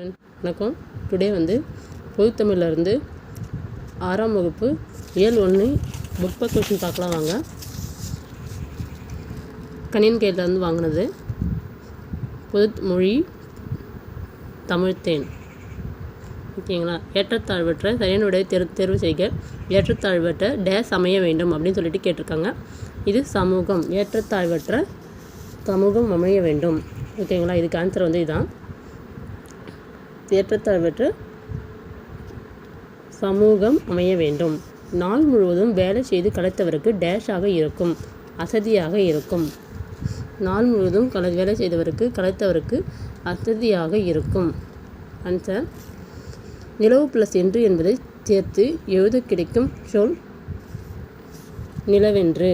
வணக்கம். டுடே பொதுத்தமிழ்லேருந்து 6ஆம் வகுப்பு இயல் 1 புக் பேக் கொஷின் பார்க்கலாம் வாங்க. கணியன் கேட்லேருந்து வாங்கினது. பொதுமொழி தமிழ்த்தேன். ஓகேங்களா? ஏற்றத்தாழ்வற்ற சரியான விடையை தேர்வு செய்க. ஏற்றத்தாழ்வற்ற டேஸ் அமைய வேண்டும் அப்படின்னு சொல்லிட்டு கேட்டிருக்காங்க. இது சமூகம். ஏற்றத்தாழ்வற்ற சமூகம் அமைய வேண்டும். ஓகேங்களா? இதுக்கு ஆன்சர் இதுதான். ஏற்றத்தாழ்வற்ற சமூகம் அமைய வேண்டும். நாள் முழுவதும் வேலை செய்து களைத்தவருக்கு டேஷாக இருக்கும், அசதியாக இருக்கும். நாள் முழுவதும் வேலை செய்தவருக்கு களைத்தவருக்கு அசதியாக இருக்கும். ஆன்சர் நிலவு ப்ளஸ் என்று என்பதை சேர்த்து எழுத கிடைக்கும் சொல் நிலவென்று.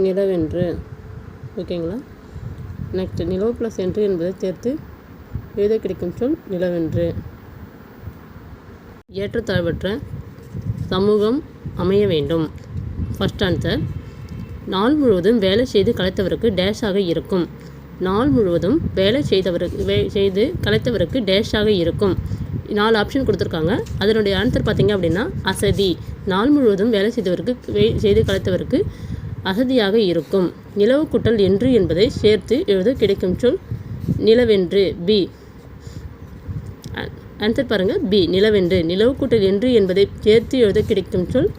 நிலவென்று. ஓகேங்களா? நெக்ஸ்ட் நிலவு ப்ளஸ் என்று என்பதை சேர்த்து எழுத கிடைக்கும் சொல் நிலவென்று. ஏற்றத்தாழ்வற்ற சமூகம் அமைய வேண்டும். ஃபர்ஸ்ட் ஆன்சர் நாள் முழுவதும் வேலை செய்து களைத்தவருக்கு டேஷாக இருக்கும். நாள் முழுவதும் வேலை செய்து களைத்தவருக்கு டேஷாக இருக்கும். 4 ஆப்ஷன் கொடுத்துருக்காங்க. அதனுடைய ஆன்சர் பார்த்திங்க அப்படின்னா அசதி. நாள் முழுவதும் வேலை செய்து களைத்தவருக்கு அசதியாக இருக்கும். நிலவு கூட்டல் என்று என்பதை சேர்த்து எழுத கிடைக்கும் சொல் நிலவென்று. பி ஆன்சர் பாருங்கள். பி நிலவென்று. நிலவு கூட்டல் என்று என்பதை சேர்த்து எழுத கிடைக்கும் சொல்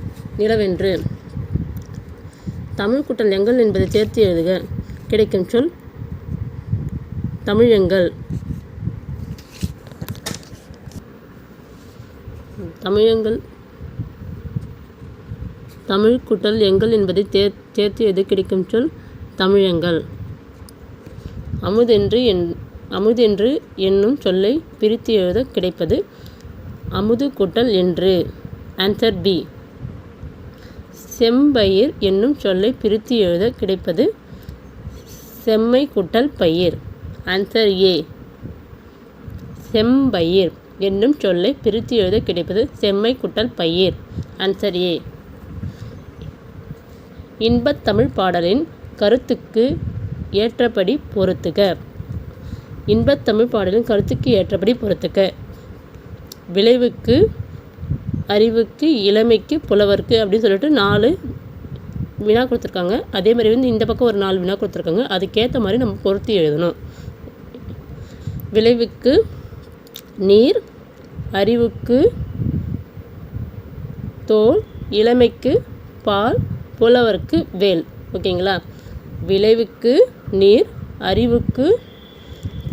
நிலவென்று. தமிழ் கூட்டல் எங்கள் என்பதை சேர்த்து எழுதுக கிடைக்கும் சொல் தமிழெங்கள். தமிழெங்கள். தமிழ் கூட்டல் எங்கள் என்பதை சேர்த்து எழுத கிடைக்கும் சொல் தமிழெங்கள். அமுதென்று என்னும் சொல்லை பிரித்து எழுத கிடைப்பது அமுது கூட்டல் என்று. Answer B. செம்பயிர் என்னும் சொல்லை பிரித்து எழுத கிடைப்பது செம்மை கூட்டல் பயிர். Answer A. செம்பயிர் என்னும் சொல்லை பிரித்து எழுத கிடைப்பது செம்மை கூட்டல் பயிர். Answer A. இன்பத்தமிழ் பாடலின் கருத்துக்கு ஏற்றபடி பொறுத்துக. இன்பத்தமிழ் பாடலின் கருத்துக்கு ஏற்றபடி பொறுத்துக. விளைவுக்கு, அறிவுக்கு, இளமைக்கு, புலவருக்கு அப்படின்னு சொல்லிட்டு 4 வினா கொடுத்துருக்காங்க. அதே மாதிரி இந்த பக்கம் ஒரு 4 வினா கொடுத்துருக்காங்க. அதுக்கேற்ற மாதிரி நம்ம பொறுத்து எழுதணும். விளைவுக்கு நீர், அறிவுக்கு தோல், இளமைக்கு பால், புலவருக்கு வேல். ஓகேங்களா? விளைவுக்கு நீர், அறிவுக்கு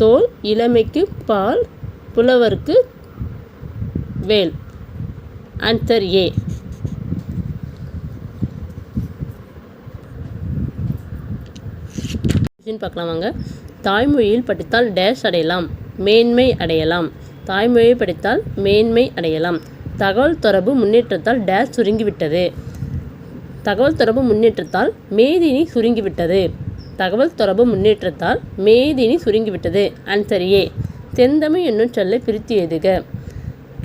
தோல், இளமைக்கு பால், புலவருக்கு வேல். Answer A. பார்க்கலாம் வாங்க. தாய்மொழியில் படித்தால் டேஷ் அடையலாம், மேன்மை அடையலாம். தாய்மொழியை படித்தால் மேன்மை அடையலாம். தகவல் தொடர்பு முன்னேற்றத்தால் டேஷ் சுருங்கிவிட்டது. தகவல் தொடர்பு முன்னேற்றத்தால் மேதினி சுருங்கிவிட்டது. தகவல் தொடர்பு முன்னேற்றத்தால் மேதினி சுருங்கிவிட்டது. Answer A. செந்தமிழ் என்னும் சொல்லை பிரித்து எழுதுக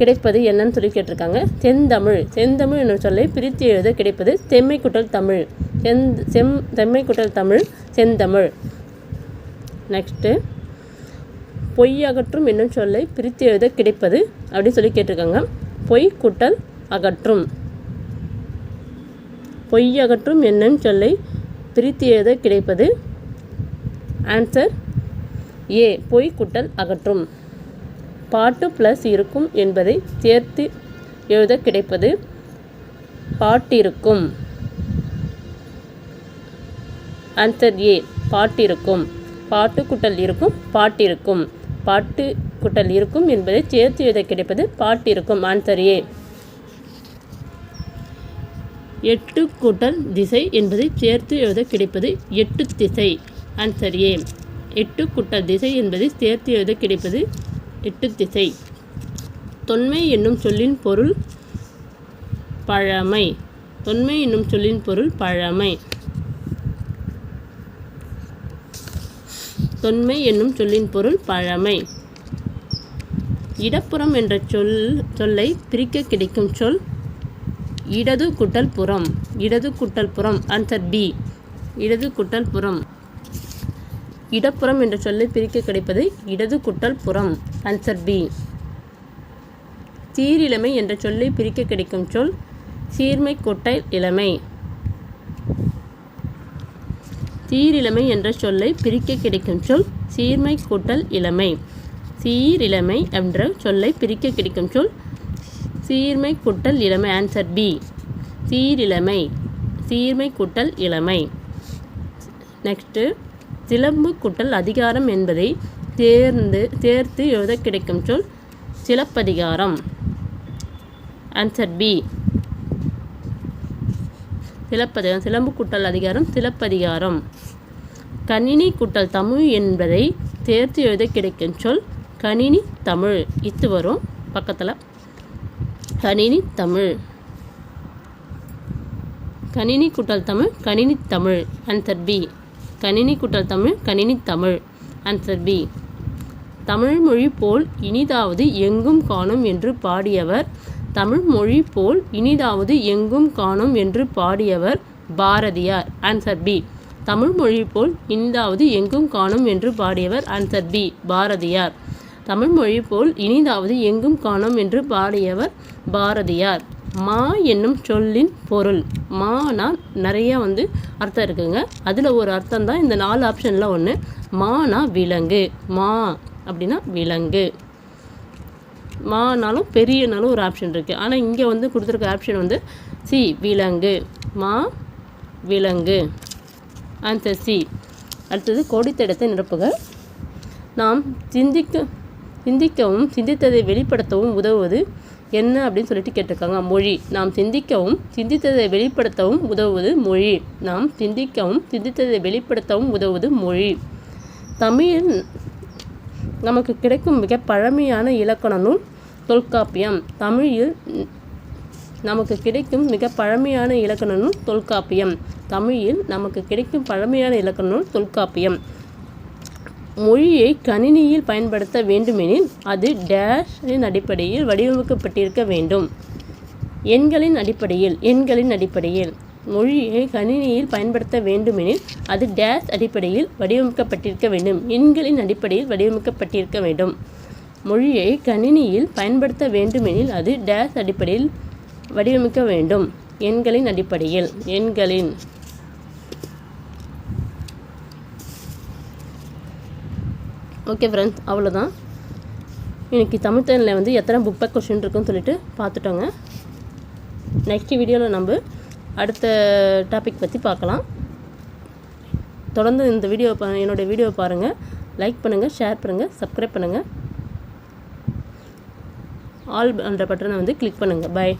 கிடைப்பது என்னன்னு சொல்லி கேட்டிருக்காங்க. செந்தமிழ். செந்தமிழ் என்னும் சொல்லை பிரித்து எழுத கிடைப்பது செம்மை கூட்டல் தமிழ். செம்மை கூட்டல் தமிழ் செந்தமிழ். நெக்ஸ்ட்டு பொய் அகற்றும் என்னும் சொல்லை பிரித்து எழுத கிடைப்பது அப்படின்னு சொல்லி கேட்டிருக்காங்க. பொய் கூட்டல் அகற்றும். பொய் அகற்றும் என்னும் சொல்லை பிரித்து எழுத கிடைப்பது ஆன்சர் ஏ. பொய் கூட்டல் அகற்றும். பாட்டு ப்ளஸ் இருக்கும் என்பதை சேர்த்து எழுத கிடைப்பது பாட்டிருக்கும். Answer A. பாட்டிருக்கும். பாட்டு கூட்டல் இருக்கும், பாட்டிருக்கும். பாட்டு கூட்டல் இருக்கும் என்பதை சேர்த்து எழுத கிடைப்பது பாட்டிருக்கும். Answer A. எட்டு கூட்டல் திசை என்பதை சேர்த்து எழுத கிடைப்பது எட்டு திசை. Answer A. எட்டு கூட்டல் திசை என்பதை சேர்த்து எழுத கிடைப்பது எட்டு திசை. தொன்மை என்னும் சொல்லின் பொருள் பழமை. தொன்மை என்னும் சொல்லின் பொருள் பழமை. தொன்மை என்னும் சொல்லின் பொருள் பழமை. இடப்புறம் என்ற சொல்லை பிரிக்க கிடைக்கும் சொல் இடது கூட்டல் புறம். இடது கூட்டல் புறம். Answer B. இடது கூட்டல் புறம். இடப்புறம் என்ற சொல்லை பிரிக்க கிடைப்பது இடது கூட்டல் புறம். Answer B. சீரிழமை என்ற சொல்லை பிரிக்க கிடைக்கும் சொல் சீர்மை கூட்டல் இளமை. சீரிழமை என்ற சொல்லை பிரிக்க கிடைக்கும் சொல் சீர்மை கூட்டல் இளமை. சீரிழமை என்ற சொல்லை பிரிக்க கிடைக்கும் சொல் சீர்மை கூட்டல் இளமை. Answer B. சீரிழமை சீர்மை கூட்டல் இளமை. நெக்ஸ்ட்டு, சிலம்பு கூட்டல் அதிகாரம் என்பதை சேர்த்து எழுத கிடைக்கும் சொல் சிலப்பதிகாரம். Answer B. சிலப்பதிகாரம் சிலம்பு கூட்டல் அதிகாரம் சிலப்பதிகாரம். கணினி கூட்டல் தமிழ் என்பதை சேர்த்து எழுத கிடைக்கும் சொல் கணினி தமிழ். இது வரும் பக்கத்தில். கணினி தமிழ். கணினி கூட்டல் தமிழ் கணினி தமிழ். Answer B. கணினி கூட்டல் தமிழ் கணினி தமிழ். Answer B. தமிழ் மொழி போல் இனிதாவது எங்கும் காணும் என்று பாடியவர். தமிழ் மொழி போல் இனிதாவது எங்கும் காணும் என்று பாடியவர் பாரதியார். Answer B. தமிழ் மொழி போல் இனிதாவது எங்கும் காணும் என்று பாடியவர். Answer B. பாரதியார். தமிழ் மொழி போல் இனிதாவது எங்கும் காணும் என்று பாடியவர் பாரதியார். மா என்னும் சொல்லின் பொருள். மானா நிறைய அர்த்தம் இருக்குங்க. அதில் ஒரு அர்த்தம் தான் இந்த 4 ஆப்ஷனில் ஒன்று. மானா விலங்கு. மா அப்படின்னா விலங்கு. மானாலும் பெரியனாலும் ஒரு ஆப்ஷன் இருக்குது. ஆனால் இங்கே கொடுத்துருக்க ஆப்ஷன் சி விலங்கு. மா விலங்கு. Answer C. அடுத்தது கோடித்தடத்தை நிரப்புக. நாம் சிந்திக்கவும் சிந்தித்ததை வெளிப்படுத்தவும் உதவுவது என்ன அப்படின்னு சொல்லிட்டு கேட்டிருக்காங்க. மொழி. நாம் சிந்திக்கவும் சிந்தித்ததை வெளிப்படுத்தவும் உதவுவது மொழி. நாம் சிந்திக்கவும் சிந்தித்ததை வெளிப்படுத்தவும் உதவுவது மொழி. தமிழில் நமக்கு கிடைக்கும் மிக பழமையான இலக்கண நூல் தொல்காப்பியம். தமிழில் நமக்கு கிடைக்கும் மிக பழமையான இலக்கண நூல் தொல்காப்பியம். தமிழில் நமக்கு கிடைக்கும் பழமையான இலக்கண நூல் தொல்காப்பியம். மொழியை கணினியில் பயன்படுத்த வேண்டுமெனில் அது டேஷின் அடிப்படையில் வடிவமைக்கப்பட்டிருக்க வேண்டும். எண்களின் அடிப்படையில். மொழியை கணினியில் பயன்படுத்த வேண்டுமெனில் அது டேஷ் அடிப்படையில் வடிவமைக்கப்பட்டிருக்க வேண்டும். எண்களின் அடிப்படையில் வடிவமைக்கப்பட்டிருக்க வேண்டும். மொழியை கணினியில் பயன்படுத்த வேண்டுமெனில் அது டேஷ் அடிப்படையில் வடிவமைக்க வேண்டும். எண்களின் அடிப்படையில். ஓகே ஃப்ரெண்ட்ஸ், அவ்வளோதான். இன்றைக்கி தமிழ் தேனில் எத்தனை புக் பேக் கொஷின் இருக்குன்னு சொல்லிட்டு பார்த்துட்டோங்க. நெக்ஸ்ட் வீடியோவில் நம்ம அடுத்த டாபிக் பற்றி பார்க்கலாம். தொடர்ந்து இந்த என்னோடய வீடியோவை பாருங்கள். லைக் பண்ணுங்கள், ஷேர் பண்ணுங்கள், சப்ஸ்கிரைப் பண்ணுங்கள். ஆல் என்ற பட்டனை கிளிக் பண்ணுங்கள். பை.